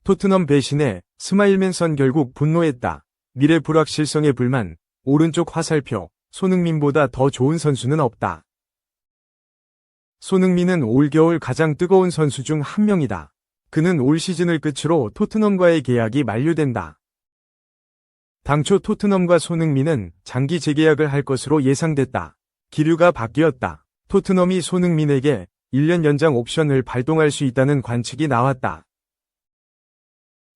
토트넘 배신에 스마일맨선 결국 분노했다. 미래 불확실성에 불만, 오른쪽 화살표, 손흥민보다 더 좋은 선수는 없다. 손흥민은 올겨울 가장 뜨거운 선수 중 한 명이다. 그는 올 시즌을 끝으로 토트넘과의 계약이 만료된다. 당초 토트넘과 손흥민은 장기 재계약을 할 것으로 예상됐다. 기류가 바뀌었다. 토트넘이 손흥민에게 1년 연장 옵션을 발동할 수 있다는 관측이 나왔다.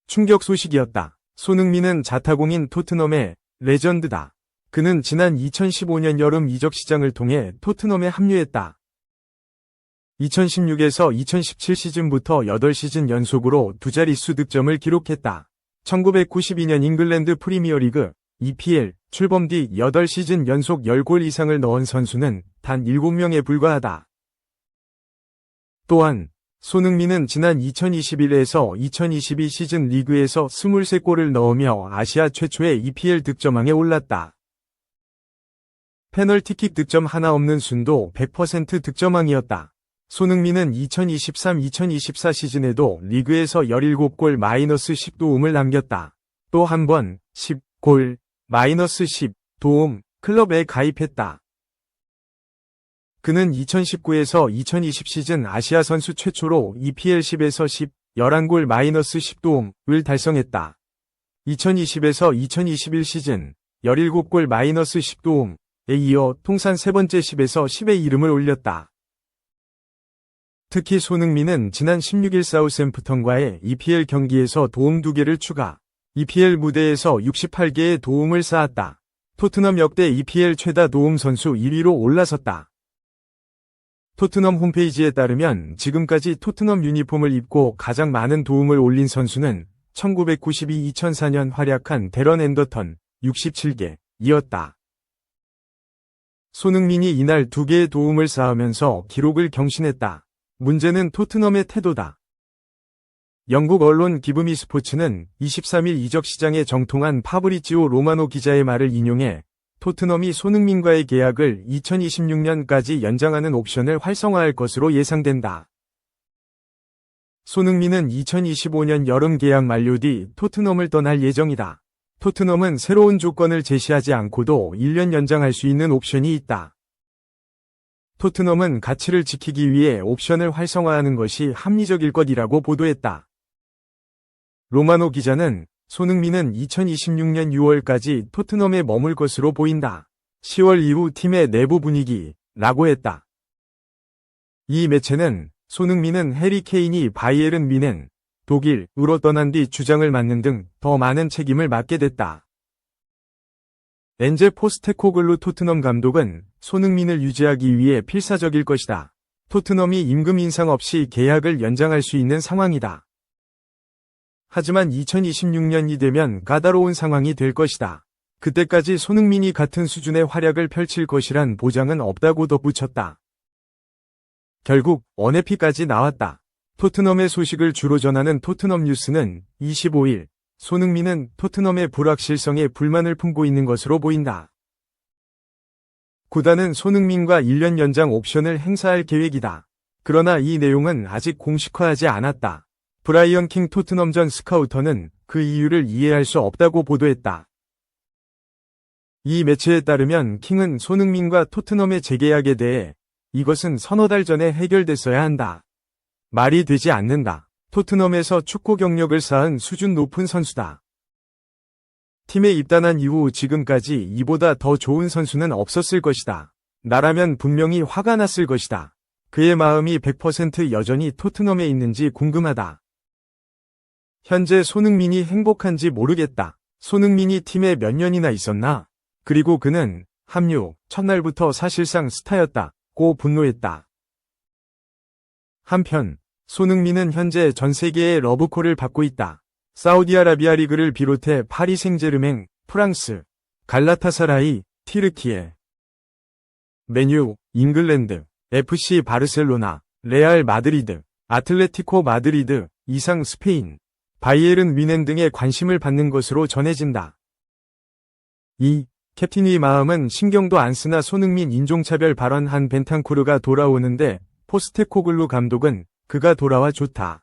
충격 소식이었다. 손흥민은 자타공인 토트넘의 레전드다. 그는 지난 2015년 여름 이적 시장을 통해 토트넘에 합류했다. 2016에서 2017 시즌부터 8시즌 연속으로 두 자릿수 득점을 기록했다. 1992년 잉글랜드 프리미어리그 EPL 출범 뒤 8시즌 연속 10골 이상을 넣은 선수는 단 7명에 불과하다. 또한 손흥민은 지난 2021에서 2022 시즌 리그에서 23골을 넣으며 아시아 최초의 EPL 득점왕에 올랐다. 페널티킥 득점 하나 없는 순도 100% 득점왕이었다. 손흥민은 2023-2024 시즌에도 리그에서 17골 -10 도움을 남겼다. 또 한 번 10골 -10 도움 클럽에 가입했다. 그는 2019에서 2020 시즌 아시아 선수 최초로 EPL 10에서 10, 11골 -10 도움을 달성했다. 2020에서 2021 시즌 17골 -10 도움에 이어 통산 세 번째 10에서 10의 이름을 올렸다. 특히 손흥민은 지난 16일 사우샘프턴과의 EPL 경기에서 도움 2개를 추가, EPL 무대에서 68개의 도움을 쌓았다. 토트넘 역대 EPL 최다 도움 선수 1위로 올라섰다. 토트넘 홈페이지에 따르면 지금까지 토트넘 유니폼을 입고 가장 많은 도움을 올린 선수는 1992-2004년 활약한 데런 앤더턴 67개이었다. 손흥민이 이날 2개의 도움을 쌓으면서 기록을 경신했다. 문제는 토트넘의 태도다. 영국 언론 기브미 스포츠는 23일 이적 시장에 정통한 파브리지오 로마노 기자의 말을 인용해 토트넘이 손흥민과의 계약을 2026년까지 연장하는 옵션을 활성화할 것으로 예상된다. 손흥민은 2025년 여름 계약 만료 뒤 토트넘을 떠날 예정이다. 토트넘은 새로운 조건을 제시하지 않고도 1년 연장할 수 있는 옵션이 있다. 토트넘은 가치를 지키기 위해 옵션을 활성화하는 것이 합리적일 것이라고 보도했다. 로마노 기자는 손흥민은 2026년 6월까지 토트넘에 머물 것으로 보인다. 10월 이후 팀의 내부 분위기라고 했다. 이 매체는 손흥민은 해리 케인이 바이에른 뮌헨, 독일으로 떠난 뒤 주장을 맡는 등 더 많은 책임을 맡게 됐다. 엔제 포스테코글루 토트넘 감독은 손흥민을 유지하기 위해 필사적일 것이다. 토트넘이 임금 인상 없이 계약을 연장할 수 있는 상황이다. 하지만 2026년이 되면 까다로운 상황이 될 것이다. 그때까지 손흥민이 같은 수준의 활약을 펼칠 것이란 보장은 없다고 덧붙였다. 결국 원해피까지 나왔다. 토트넘의 소식을 주로 전하는 토트넘 뉴스는 25일 손흥민은 토트넘의 불확실성에 불만을 품고 있는 것으로 보인다. 구단은 손흥민과 1년 연장 옵션을 행사할 계획이다. 그러나 이 내용은 아직 공식화하지 않았다. 브라이언 킹 토트넘 전 스카우터는 그 이유를 이해할 수 없다고 보도했다. 이 매체에 따르면 킹은 손흥민과 토트넘의 재계약에 대해 이것은 서너 달 전에 해결됐어야 한다. 말이 되지 않는다. 토트넘에서 축구 경력을 쌓은 수준 높은 선수다. 팀에 입단한 이후 지금까지 이보다 더 좋은 선수는 없었을 것이다. 나라면 분명히 화가 났을 것이다. 그의 마음이 100% 여전히 토트넘에 있는지 궁금하다. 현재 손흥민이 행복한지 모르겠다. 손흥민이 팀에 몇 년이나 있었나? 그리고 그는 합류 첫날부터 사실상 스타였다고 분노했다. 한편 손흥민은 현재 전 세계의 러브콜을 받고 있다. 사우디아라비아 리그를 비롯해 파리 생제르맹, 프랑스, 갈라타사라이, 티르키예, 맨유, 잉글랜드, FC 바르셀로나, 레알 마드리드, 아틀레티코 마드리드, 이상 스페인, 바이에른 뮌헨 등의 관심을 받는 것으로 전해진다. 이 캡틴의 마음은 신경도 안 쓰나 손흥민 인종차별 발언한 벤탄쿠르가 돌아오는데 포스테코글루 감독은 그가 돌아와 좋다.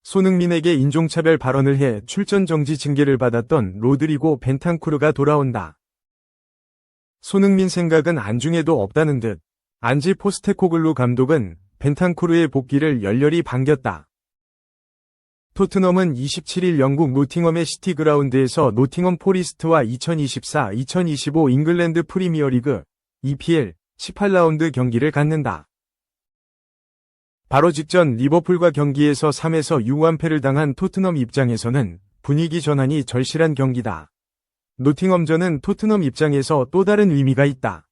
손흥민에게 인종차별 발언을 해 출전 정지 징계를 받았던 로드리고 벤탄쿠르가 돌아온다. 손흥민 생각은 안중에도 없다는 듯 안지 포스테코글루 감독은 벤탄쿠르의 복귀를 열렬히 반겼다. 토트넘은 27일 영국 노팅엄의 시티 그라운드에서 노팅엄 포리스트와 2024-2025 잉글랜드 프리미어리그 EPL 18라운드 경기를 갖는다. 바로 직전 리버풀과 경기에서 3에서 6완패를 당한 토트넘 입장에서는 분위기 전환이 절실한 경기다. 노팅엄전은 토트넘 입장에서 또 다른 의미가 있다.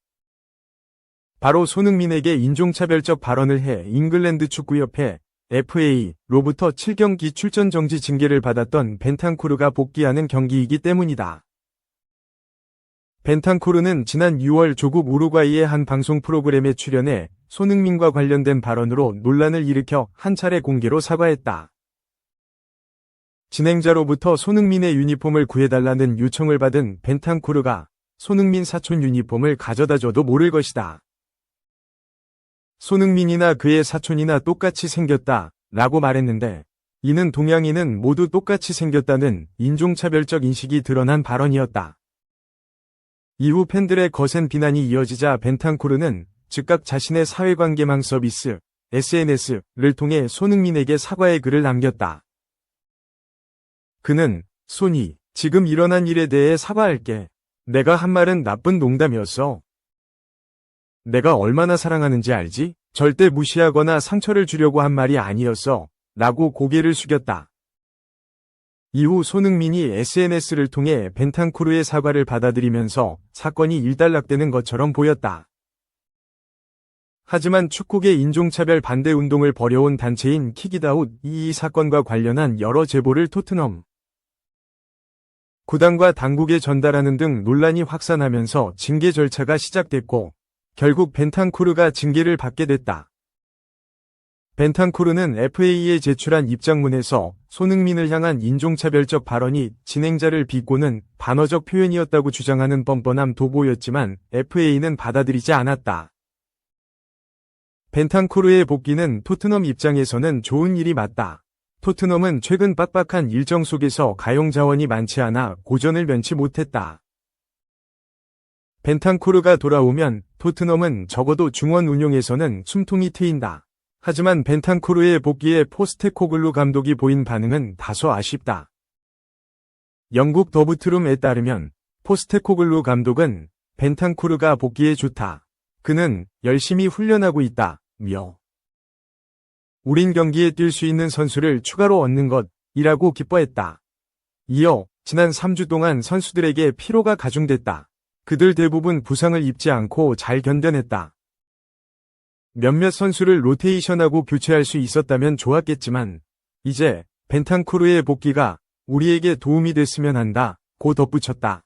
바로 손흥민에게 인종차별적 발언을 해 잉글랜드 축구협회 FA로부터 7경기 출전 정지 징계를 받았던 벤탄쿠르가 복귀하는 경기이기 때문이다. 벤탄쿠르는 지난 6월 조국 우루과이의 한 방송 프로그램에 출연해 손흥민과 관련된 발언으로 논란을 일으켜 한 차례 공개로 사과했다. 진행자로부터 손흥민의 유니폼을 구해달라는 요청을 받은 벤탄쿠르가 손흥민 사촌 유니폼을 가져다줘도 모를 것이다. 손흥민이나 그의 사촌이나 똑같이 생겼다 라고 말했는데 이는 동양인은 모두 똑같이 생겼다는 인종차별적 인식이 드러난 발언이었다. 이후 팬들의 거센 비난이 이어지자 벤탄쿠르는 즉각 자신의 사회관계망 서비스 SNS를 통해 손흥민에게 사과의 글을 남겼다. 그는 손이 지금 일어난 일에 대해 사과할게. 내가 한 말은 나쁜 농담이었어. 내가 얼마나 사랑하는지 알지? 절대 무시하거나 상처를 주려고 한 말이 아니었어. 라고 고개를 숙였다. 이후 손흥민이 SNS를 통해 벤탄쿠르의 사과를 받아들이면서 사건이 일단락되는 것처럼 보였다. 하지만 축구계 인종차별 반대 운동을 벌여온 단체인 킥잇아웃 이 사건과 관련한 여러 제보를 토트넘 구단과 당국에 전달하는 등 논란이 확산하면서 징계 절차가 시작됐고 결국 벤탄쿠르가 징계를 받게 됐다. 벤탄쿠르는 FA에 제출한 입장문에서 손흥민을 향한 인종차별적 발언이 진행자를 비꼬는 반어적 표현이었다고 주장하는 뻔뻔함 도보였지만 FA는 받아들이지 않았다. 벤탄쿠르의 복귀는 토트넘 입장에서는 좋은 일이 맞다. 토트넘은 최근 빡빡한 일정 속에서 가용 자원이 많지 않아 고전을 면치 못했다. 벤탄쿠르가 돌아오면 토트넘은 적어도 중원 운용에서는 숨통이 트인다. 하지만 벤탄쿠르의 복귀에 포스테코글루 감독이 보인 반응은 다소 아쉽다. 영국 더부트룸에 따르면 포스테코글루 감독은 벤탄쿠르가 복귀에 좋다. 그는 열심히 훈련하고 있다. 우린 경기에 뛸 수 있는 선수를 추가로 얻는 것이라고 기뻐했다. 이어 지난 3주 동안 선수들에게 피로가 가중됐다. 그들 대부분 부상을 입지 않고 잘 견뎌냈다. 몇몇 선수를 로테이션하고 교체할 수 있었다면 좋았겠지만 이제 벤탄쿠르의 복귀가 우리에게 도움이 됐으면 한다. 고 덧붙였다.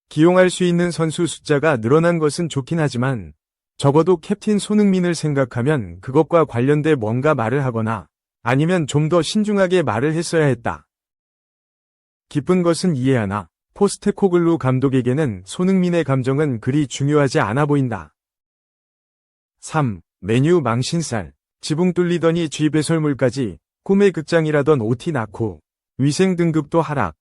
기용할 수 있는 선수 숫자가 늘어난 것은 좋긴 하지만 적어도 캡틴 손흥민을 생각하면 그것과 관련돼 뭔가 말을 하거나 아니면 좀 더 신중하게 말을 했어야 했다. 기쁜 것은 이해하나 포스테코글루 감독에게는 손흥민의 감정은 그리 중요하지 않아 보인다. 3. 메뉴 망신살. 지붕 뚫리더니 쥐 배설물까지 꿈의 극장이라던 OT 낳고 위생 등급도 하락.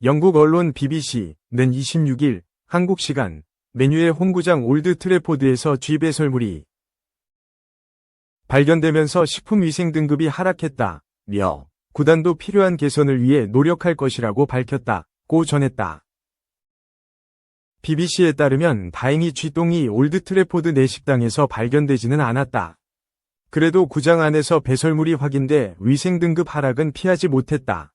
영국 언론 BBC는 26일 한국 시간 메뉴의 홈구장 올드 트래포드에서 쥐 배설물이 발견되면서 식품 위생 등급이 하락했다며 구단도 필요한 개선을 위해 노력할 것이라고 밝혔다고 전했다. BBC에 따르면 다행히 쥐똥이 올드 트래포드 내 식당에서 발견되지는 않았다. 그래도 구장 안에서 배설물이 확인돼 위생 등급 하락은 피하지 못했다.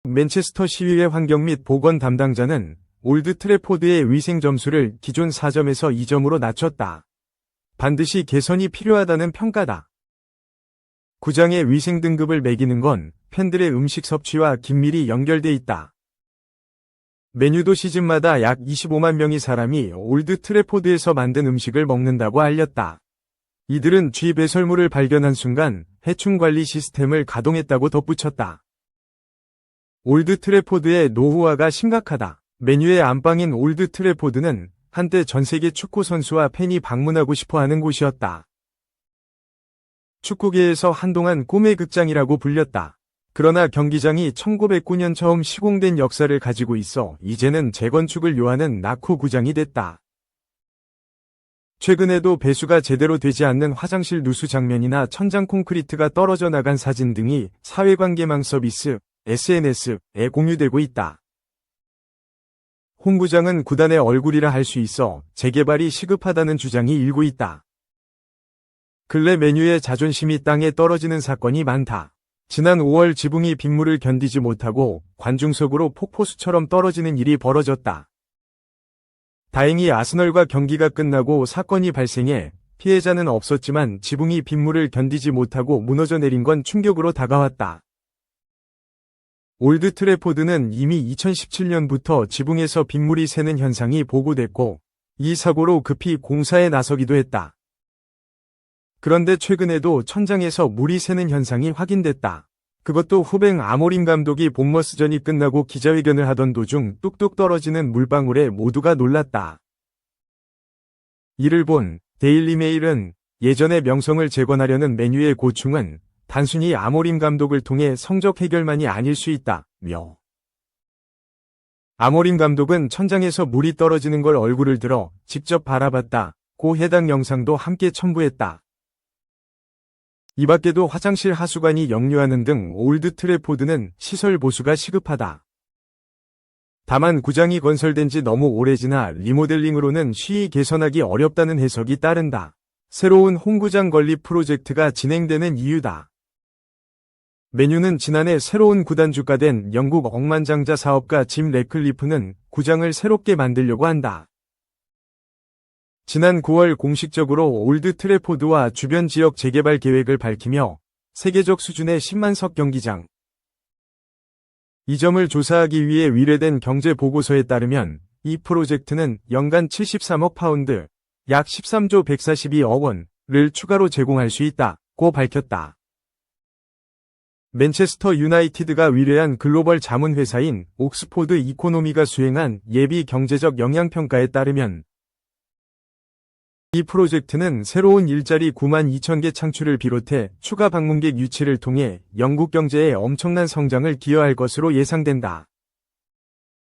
맨체스터 시의회 환경 및 보건 담당자는 올드 트래포드의 위생 점수를 기존 4점에서 2점으로 낮췄다. 반드시 개선이 필요하다는 평가다. 구장의 위생 등급을 매기는 건 팬들의 음식 섭취와 긴밀히 연결돼 있다. 메뉴도 시즌마다 약 25만 명의 사람이 올드 트래포드에서 만든 음식을 먹는다고 알렸다. 이들은 쥐 배설물을 발견한 순간 해충 관리 시스템을 가동했다고 덧붙였다. 올드 트래포드의 노후화가 심각하다. 메뉴의 안방인 올드 트래포드는 한때 전 세계 축구 선수와 팬이 방문하고 싶어하는 곳이었다. 축구계에서 한동안 꿈의 극장이라고 불렸다. 그러나 경기장이 1909년 처음 시공된 역사를 가지고 있어 이제는 재건축을 요하는 낙후 구장이 됐다. 최근에도 배수가 제대로 되지 않는 화장실 누수 장면이나 천장 콘크리트가 떨어져 나간 사진 등이 사회관계망 서비스, SNS에 공유되고 있다. 홍 구장은 구단의 얼굴이라 할 수 있어 재개발이 시급하다는 주장이 일고 있다. 근래 맨유의 자존심이 땅에 떨어지는 사건이 많다. 지난 5월 지붕이 빗물을 견디지 못하고 관중석으로 폭포수처럼 떨어지는 일이 벌어졌다. 다행히 아스널과 경기가 끝나고 사건이 발생해 피해자는 없었지만 지붕이 빗물을 견디지 못하고 무너져 내린 건 충격으로 다가왔다. 올드 트래포드는 이미 2017년부터 지붕에서 빗물이 새는 현상이 보고됐고 이 사고로 급히 공사에 나서기도 했다. 그런데 최근에도 천장에서 물이 새는 현상이 확인됐다. 그것도 후배 아모림 감독이 본머스전이 끝나고 기자회견을 하던 도중 뚝뚝 떨어지는 물방울에 모두가 놀랐다. 이를 본 데일리메일은 예전의 명성을 재건하려는 맨유의 고충은 단순히 아모림 감독을 통해 성적 해결만이 아닐 수 있다며 아모림 감독은 천장에서 물이 떨어지는 걸 얼굴을 들어 직접 바라봤다고 해당 영상도 함께 첨부했다. 이 밖에도 화장실 하수관이 역류하는 등 올드 트래포드는 시설 보수가 시급하다. 다만 구장이 건설된 지 너무 오래 지나 리모델링으로는 쉬이 개선하기 어렵다는 해석이 따른다. 새로운 홈구장 건립 프로젝트가 진행되는 이유다. 맨유는 지난해 새로운 구단주가 된 영국 억만장자 사업가 짐 래클리프는 구장을 새롭게 만들려고 한다. 지난 9월 공식적으로 올드 트래포드와 주변 지역 재개발 계획을 밝히며 세계적 수준의 10만석 경기장. 이 점을 조사하기 위해 위례된 경제보고서에 따르면 이 프로젝트는 연간 73억 파운드, 약 13조 142억 원을 추가로 제공할 수 있다고 밝혔다. 맨체스터 유나이티드가 위례한 글로벌 자문회사인 옥스포드 이코노미가 수행한 예비 경제적 영향평가에 따르면 이 프로젝트는 새로운 일자리 9만 2천 개 창출을 비롯해 추가 방문객 유치를 통해 영국 경제에 엄청난 성장을 기여할 것으로 예상된다.